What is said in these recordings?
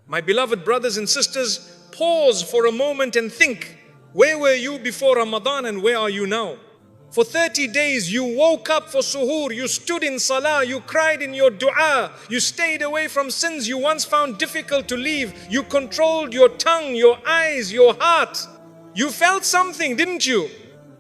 My beloved brothers and sisters, pause for a moment and think, where were you before Ramadan and where are you now? For 30 days you woke up for suhoor, you stood in salah, you cried in your dua, you stayed away from sins you once found difficult to leave, you controlled your tongue, your eyes, your heart. You felt something, didn't you?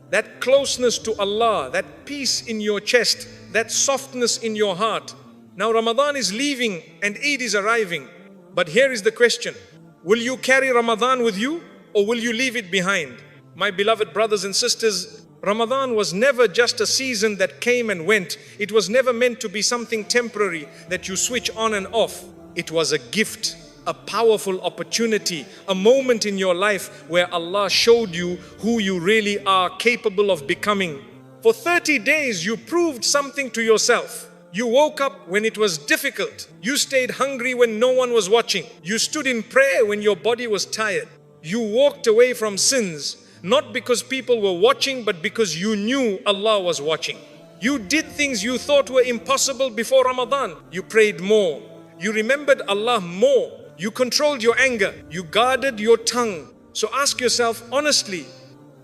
That closeness to Allah, that peace in your chest, that softness in your heart. Now Ramadan is leaving and Eid is arriving. But here is the question, will you carry Ramadan with you or will you leave it behind? My beloved brothers and sisters, Ramadan was never just a season that came and went. It was never meant to be something temporary that you switch on and off. It was a gift, a powerful opportunity, a moment in your life where Allah showed you who you really are capable of becoming. For 30 days you proved something to yourself. You woke up when it was difficult. You stayed hungry when no one was watching. You stood in prayer when your body was tired. You walked away from sins, not because people were watching, but because you knew Allah was watching. You did things you thought were impossible before Ramadan. You prayed more. You remembered Allah more. You controlled your anger. You guarded your tongue. So ask yourself honestly,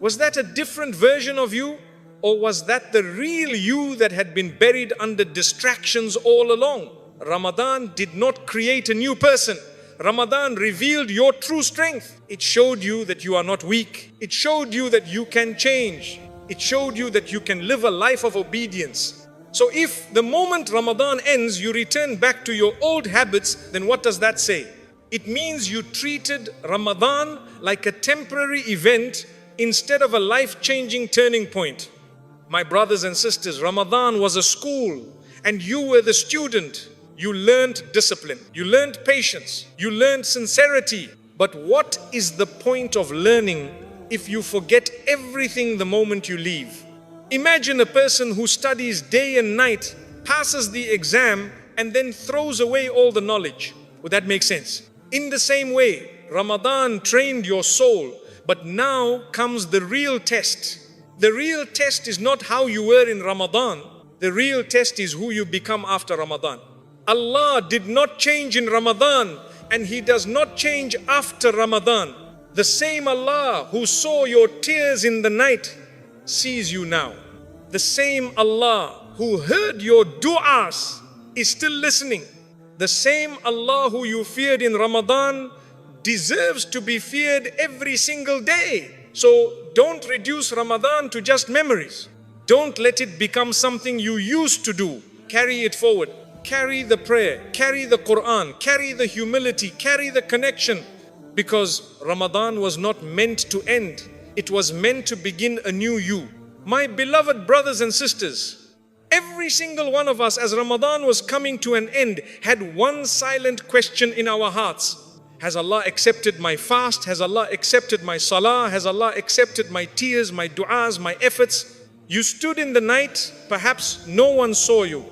was that a different version of you? Or was that the real you that had been buried under distractions all along? Ramadan did not create a new person. Ramadan revealed your true strength. It showed you that you are not weak. It showed you that you can change. It showed you that you can live a life of obedience. So if the moment Ramadan ends, you return back to your old habits, then what does that say? It means you treated Ramadan like a temporary event instead of a life-changing turning point. My brothers and sisters, Ramadan was a school and you were the student. You learned discipline, you learned patience, you learned sincerity. But what is the point of learning if you forget everything the moment you leave? Imagine a person who studies day and night, passes the exam and then throws away all the knowledge. Would that make sense? In the same way, Ramadan trained your soul, but now comes the real test. The real test is not how you were in Ramadan. The real test is who you become after Ramadan. Allah did not change in Ramadan and He does not change after Ramadan. The same Allah who saw your tears in the night sees you now. The same Allah who heard your du'as is still listening. The same Allah who you feared in Ramadan deserves to be feared every single day. So don't reduce Ramadan to just memories. Don't let it become something you used to do. Carry it forward. Carry the prayer, carry the Quran, carry the humility, carry the connection. Because Ramadan was not meant to end. It was meant to begin a new you. My beloved brothers and sisters, every single one of us as Ramadan was coming to an end had one silent question in our hearts. Has Allah accepted my fast? Has Allah accepted my salah? Has Allah accepted my tears, my du'as, my efforts? You stood in the night, perhaps no one saw you.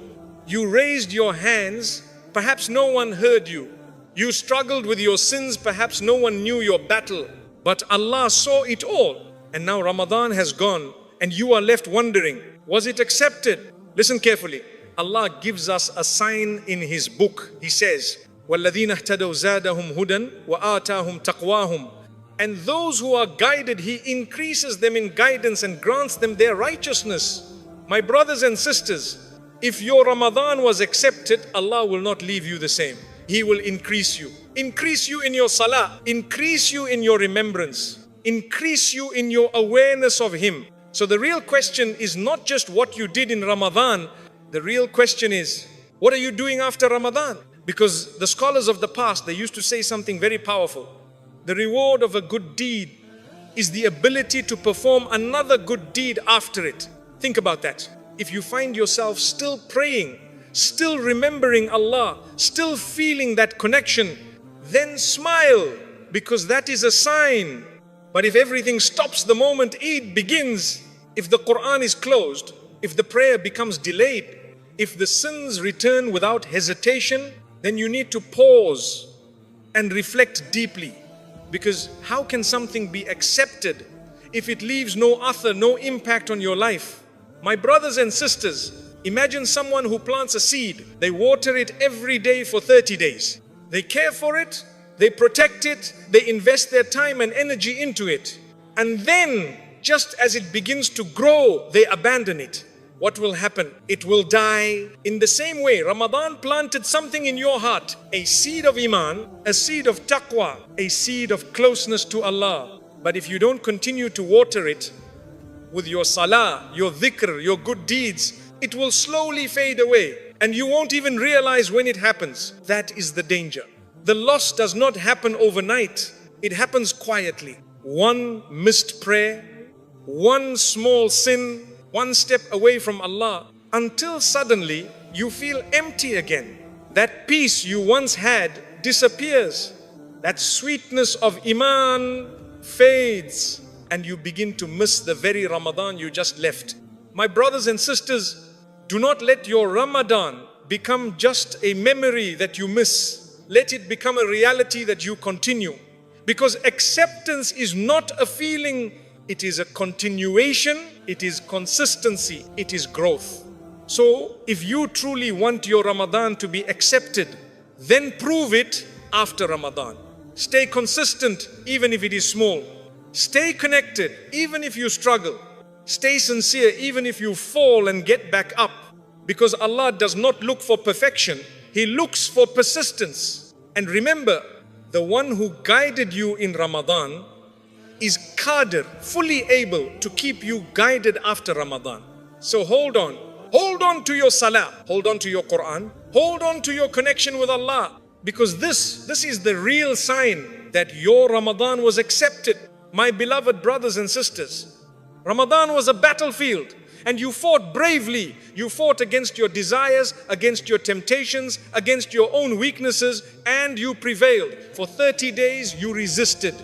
You raised your hands, perhaps no one heard you. You struggled with your sins, perhaps no one knew your battle. But Allah saw it all. And now Ramadan has gone and you are left wondering, was it accepted? Listen carefully. Allah gives us a sign in His book. He says, وَالَّذِينَ اهْتَدَوْا زَادَهُمْ هُدًى وَآتَاهُمْ تَقْوَاهُمْ. And those who are guided, He increases them in guidance and grants them their righteousness. My brothers and sisters, if your Ramadan was accepted, Allah will not leave you the same. He will increase you. Increase you in your salah. Increase you in your remembrance. Increase you in your awareness of Him. So the real question is not just what you did in Ramadan. The real question is, what are you doing after Ramadan? Because the scholars of the past, they used to say something very powerful. The reward of a good deed is the ability to perform another good deed after it. Think about that. If you find yourself still praying, still remembering Allah, still feeling that connection, then smile, because that is a sign. But if everything stops the moment Eid begins, if the Quran is closed, if the prayer becomes delayed, if the sins return without hesitation, then you need to pause and reflect deeply. Because how can something be accepted if it leaves no author, no impact on your life? My brothers and sisters, imagine someone who plants a seed. They water it every day for 30 days. They care for it, they protect it, they invest their time and energy into it. And then, just as it begins to grow, they abandon it. What will happen? It will die. In the same way, Ramadan planted something in your heart, a seed of Iman, a seed of taqwa, a seed of closeness to Allah. But if you don't continue to water it with your salah, your dhikr, your good deeds, it will slowly fade away and you won't even realize when it happens. That is the danger. The loss does not happen overnight. It happens quietly. One missed prayer, one small sin, one step away from Allah, until suddenly you feel empty again. That peace you once had disappears. That sweetness of Iman fades and you begin to miss the very Ramadan you just left. My brothers and sisters, do not let your Ramadan become just a memory that you miss. Let it become a reality that you continue. Because acceptance is not a feeling, it is a continuation, it is consistency, it is growth. So if you truly want your Ramadan to be accepted, then prove it after Ramadan. Stay consistent even if it is small. Stay connected even if you struggle. Stay sincere even if you fall and get back up. Because Allah does not look for perfection, He looks for persistence. And remember, the one who guided you in Ramadan is qadir, fully able to keep you guided after Ramadan. So hold on. Hold on to your salah. Hold on to your Quran. Hold on to your connection with Allah. Because this is the real sign that your Ramadan was accepted. My beloved brothers and sisters, Ramadan was a battlefield and you fought bravely. You fought against your desires, against your temptations, against your own weaknesses, and you prevailed. For 30 days you resisted.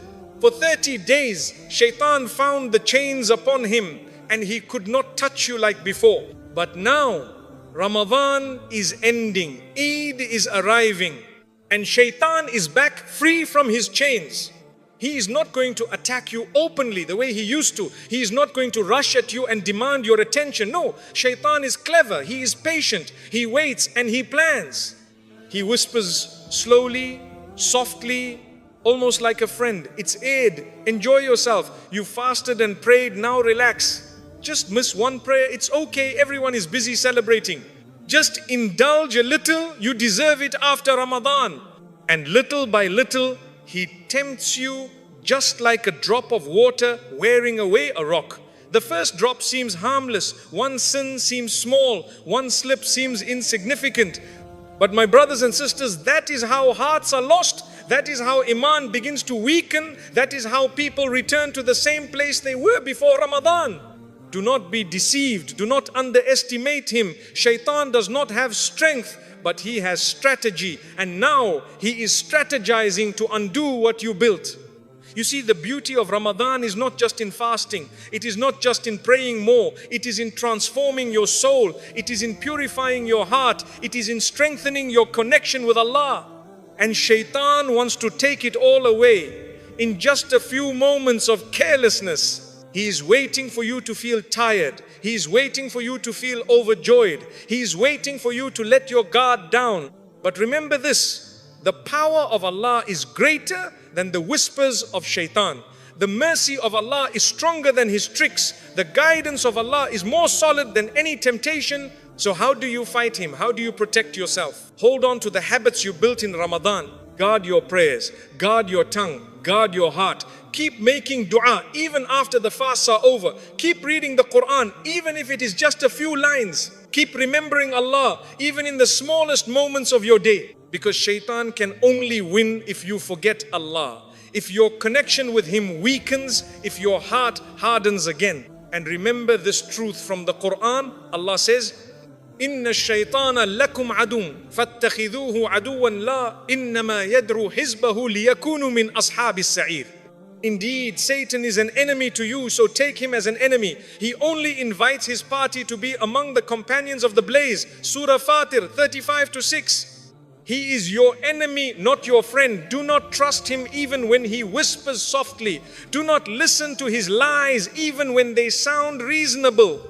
For 30 days, Shaitan found the chains upon him and he could not touch you like before. But now, Ramadan is ending, Eid is arriving, and Shaitan is back free from his chains. He is not going to attack you openly the way he used to. He is not going to rush at you and demand your attention. No, Shaitan is clever, he is patient, he waits and he plans. He whispers slowly, softly, almost like a friend. It's Eid, enjoy yourself. You fasted and prayed, now relax. Just miss one prayer, it's okay, everyone is busy celebrating. Just indulge a little, you deserve it after Ramadan. And little by little, He tempts you just like a drop of water wearing away a rock. The first drop seems harmless, one sin seems small, one slip seems insignificant. But my brothers and sisters, that is how hearts are lost. That is how Iman begins to weaken. That is how people return to the same place they were before Ramadan. Do not be deceived. Do not underestimate him. Shaitan does not have strength, but he has strategy. And now he is strategizing to undo what you built. You see, the beauty of Ramadan is not just in fasting. It is not just in praying more. It is in transforming your soul. It is in purifying your heart. It is in strengthening your connection with Allah. And Shaitan wants to take it all away in just a few moments of carelessness. He is waiting for you to feel tired. He is waiting for you to feel overjoyed. He is waiting for you to let your guard down. But remember this, the power of Allah is greater than the whispers of Shaitan. The mercy of Allah is stronger than his tricks. The guidance of Allah is more solid than any temptation. So how do you fight him? How do you protect yourself? Hold on to the habits you built in Ramadan. Guard your prayers, guard your tongue, guard your heart. Keep making dua even after the fasts are over. Keep reading the Quran even if it is just a few lines. Keep remembering Allah even in the smallest moments of your day. Because Shaitan can only win if you forget Allah. If your connection with him weakens, if your heart hardens again. And remember this truth from the Quran. Allah says, إن الشيطان لكم عدو فاتخذوه عدوا لا إنما يدعو حزبه ليكونوا من أصحاب السعير. Indeed, Satan is an enemy to you, so take him as an enemy. He only invites his party to be among the companions of the blaze. Surah Fatir 35-6. He is your enemy, not your friend. Do not trust him even when he whispers softly. Do not listen to his lies even when they sound reasonable.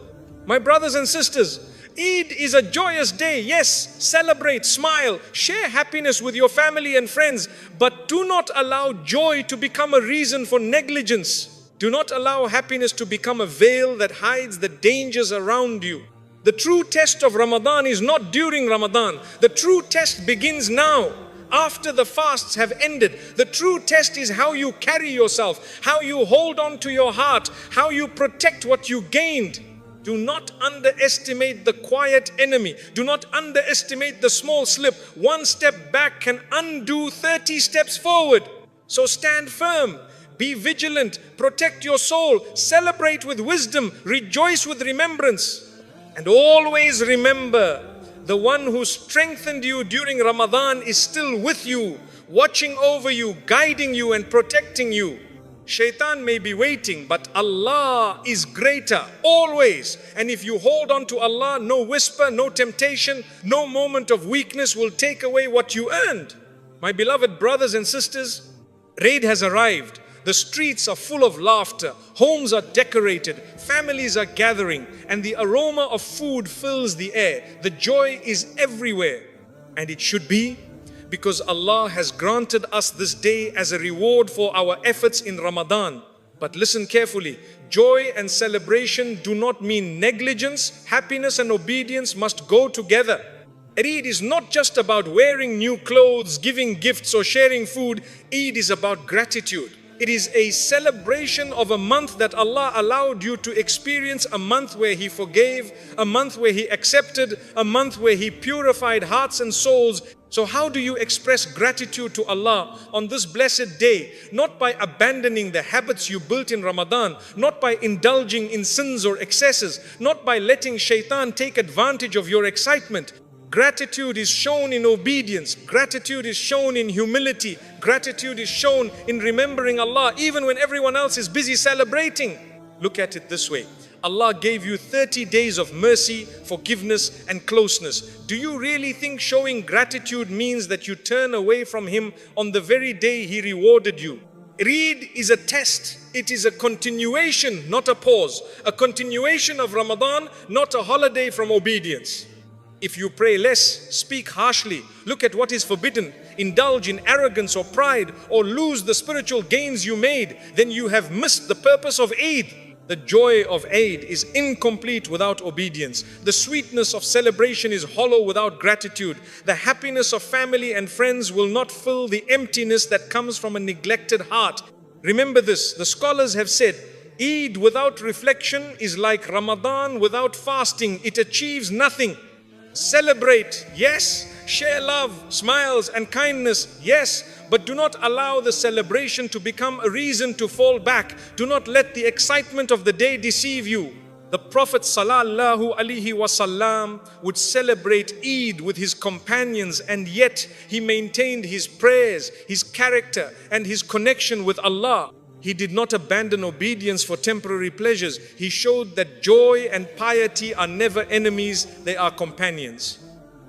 My brothers and sisters, Eid is a joyous day. Yes, celebrate, smile, share happiness with your family and friends, but do not allow joy to become a reason for negligence. Do not allow happiness to become a veil that hides the dangers around you. The true test of Ramadan is not during Ramadan. The true test begins now, after the fasts have ended. The true test is how you carry yourself, how you hold on to your heart, how you protect what you gained. Do not underestimate the quiet enemy. Do not underestimate the small slip. One step back can undo 30 steps forward. So stand firm, be vigilant, protect your soul, celebrate with wisdom, rejoice with remembrance. And always remember, the one who strengthened you during Ramadan is still with you, watching over you, guiding you and protecting you. Shaitan may be waiting, but Allah is greater, always. And if you hold on to Allah, no whisper, no temptation, no moment of weakness will take away what you earned. My beloved brothers and sisters, Eid has arrived. The streets are full of laughter, homes are decorated, families are gathering, and the aroma of food fills the air. The joy is everywhere. And it should be, because Allah has granted us this day as a reward for our efforts in Ramadan. But listen carefully, joy and celebration do not mean negligence. Happiness and obedience must go together. Eid is not just about wearing new clothes, giving gifts or sharing food. Eid is about gratitude. It is a celebration of a month that Allah allowed you to experience, a month where He forgave, a month where He accepted, a month where He purified hearts and souls. So how do you express gratitude to Allah on this blessed day? Not by abandoning the habits you built in Ramadan, not by indulging in sins or excesses, not by letting shaitan take advantage of your excitement. Gratitude is shown in obedience. Gratitude is shown in humility. Gratitude is shown in remembering Allah even when everyone else is busy celebrating. Look at it this way. Allah gave you 30 days of mercy, forgiveness and closeness. Do you really think showing gratitude means that you turn away from Him on the very day He rewarded you? Eid is a test. It is a continuation, not a pause. A continuation of Ramadan, not a holiday from obedience. If you pray less, speak harshly, look at what is forbidden, indulge in arrogance or pride, or lose the spiritual gains you made, then you have missed the purpose of Eid. The joy of Eid is incomplete without obedience. The sweetness of celebration is hollow without gratitude. The happiness of family and friends will not fill the emptiness that comes from a neglected heart. Remember this, the scholars have said, Eid without reflection is like Ramadan without fasting. It achieves nothing. Celebrate, yes. Share love, smiles and kindness, yes. But do not allow the celebration to become a reason to fall back. Do not let the excitement of the day deceive you. The Prophet ﷺ would celebrate Eid with his companions, and yet he maintained his prayers, his character and his connection with Allah. He did not abandon obedience for temporary pleasures. He showed that joy and piety are never enemies, they are companions.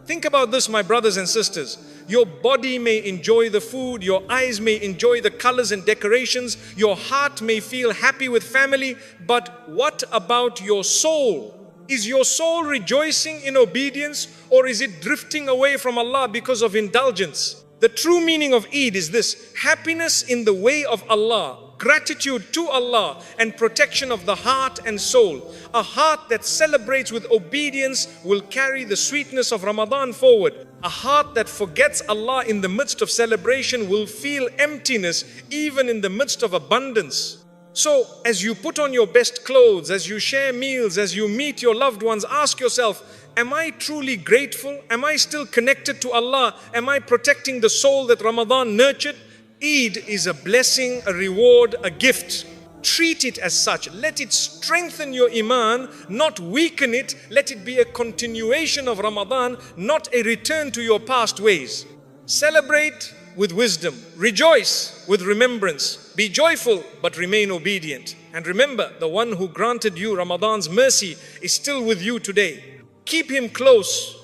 Think about this, my brothers and sisters. Your body may enjoy the food, your eyes may enjoy the colors and decorations, your heart may feel happy with family, but what about your soul? Is your soul rejoicing in obedience, or is it drifting away from Allah because of indulgence? The true meaning of Eid is this: happiness in the way of Allah, gratitude to Allah, and protection of the heart and soul. A heart that celebrates with obedience will carry the sweetness of Ramadan forward. A heart that forgets Allah in the midst of celebration will feel emptiness even in the midst of abundance. So, as you put on your best clothes, as you share meals, as you meet your loved ones, ask yourself, am I truly grateful? Am I still connected to Allah? Am I protecting the soul that Ramadan nurtured? Eid is a blessing, a reward, a gift. Treat it as such. Let it strengthen your Iman, not weaken it. Let it be a continuation of Ramadan, not a return to your past ways. Celebrate with wisdom. Rejoice with remembrance. Be joyful, but remain obedient. And remember, the one who granted you Ramadan's mercy is still with you today. Keep Him close,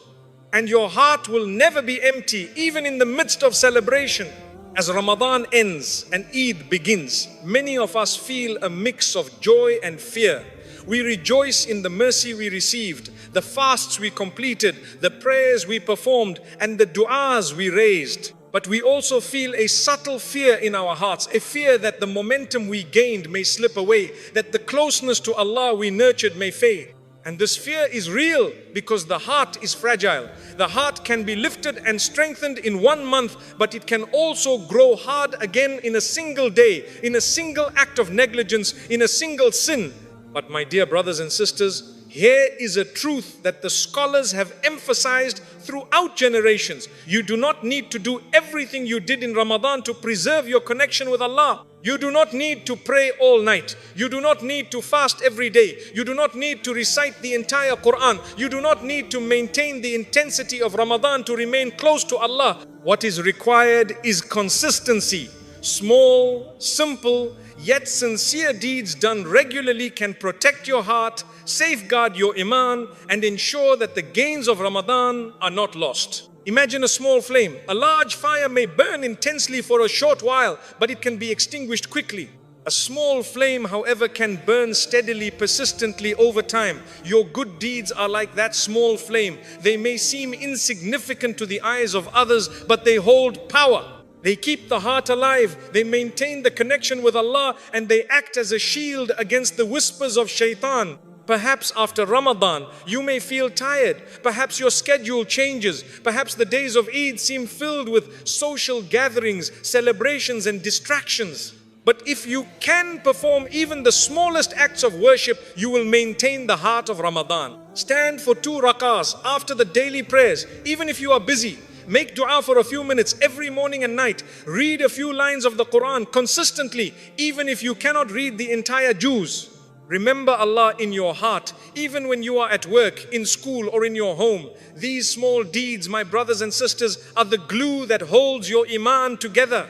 and your heart will never be empty, even in the midst of celebration. As Ramadan ends and Eid begins, many of us feel a mix of joy and fear. We rejoice in the mercy we received, the fasts we completed, the prayers we performed, and the du'as we raised. But we also feel a subtle fear in our hearts, a fear that the momentum we gained may slip away, that the closeness to Allah we nurtured may fade. And this fear is real because the heart is fragile. The heart can be lifted and strengthened in 1 month, but it can also grow hard again in a single day, in a single act of negligence, in a single sin. But my dear brothers and sisters, here is a truth that the scholars have emphasized throughout generations. You do not need to do everything you did in Ramadan to preserve your connection with Allah. You do not need to pray all night. You do not need to fast every day. You do not need to recite the entire Quran. You do not need to maintain the intensity of Ramadan to remain close to Allah. What is required is consistency. Small, simple, yet sincere deeds done regularly can protect your heart, safeguard your Iman, and ensure that the gains of Ramadan are not lost. Imagine a small flame. A large fire may burn intensely for a short while, but it can be extinguished quickly. A small flame, however, can burn steadily, persistently over time. Your good deeds are like that small flame. They may seem insignificant to the eyes of others, but they hold power. They keep the heart alive, they maintain the connection with Allah, and they act as a shield against the whispers of shaitan. Perhaps after Ramadan, you may feel tired. Perhaps your schedule changes. Perhaps the days of Eid seem filled with social gatherings, celebrations, and distractions. But if you can perform even the smallest acts of worship, you will maintain the heart of Ramadan. Stand for 2 rakahs after the daily prayers, even if you are busy. Make dua for a few minutes every morning and night. Read a few lines of the Quran consistently, even if you cannot read the entire juz. Remember Allah in your heart, even when you are at work, in school, or in your home. These small deeds, my brothers and sisters, are the glue that holds your Iman together.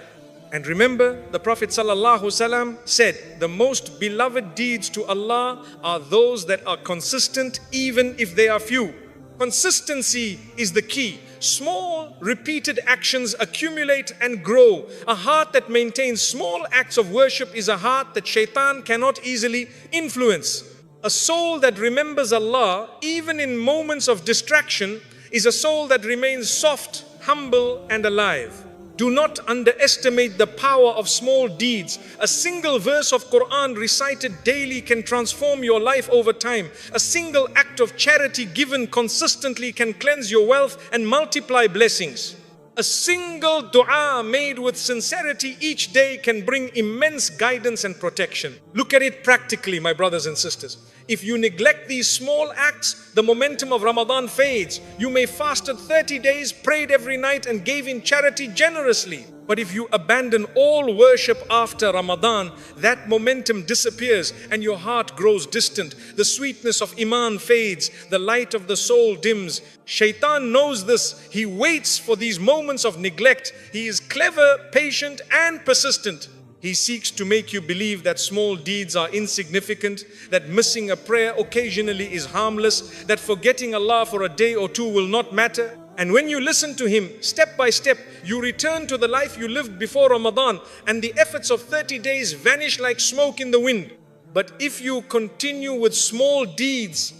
And remember, the Prophet ﷺ said, the most beloved deeds to Allah are those that are consistent, even if they are few. Consistency is the key. Small, repeated actions accumulate and grow. A heart that maintains small acts of worship is a heart that shaitan cannot easily influence. A soul that remembers Allah, even in moments of distraction, is a soul that remains soft, humble, and alive. Do not underestimate the power of small deeds. A single verse of Quran recited daily can transform your life over time. A single act of charity given consistently can cleanse your wealth and multiply blessings. A single dua made with sincerity each day can bring immense guidance and protection. Look at it practically, my brothers and sisters. If you neglect these small acts, the momentum of Ramadan fades. You may fasted 30 days, prayed every night, and gave in charity generously. But if you abandon all worship after Ramadan, that momentum disappears and your heart grows distant. The sweetness of Iman fades, the light of the soul dims. Shaitan knows this. He waits for these moments of neglect. He is clever, patient, and persistent. He seeks to make you believe that small deeds are insignificant, that missing a prayer occasionally is harmless, that forgetting Allah for a day or two will not matter. And when you listen to him, step by step, you return to the life you lived before Ramadan, and the efforts of 30 days vanish like smoke in the wind. But if you continue with small deeds,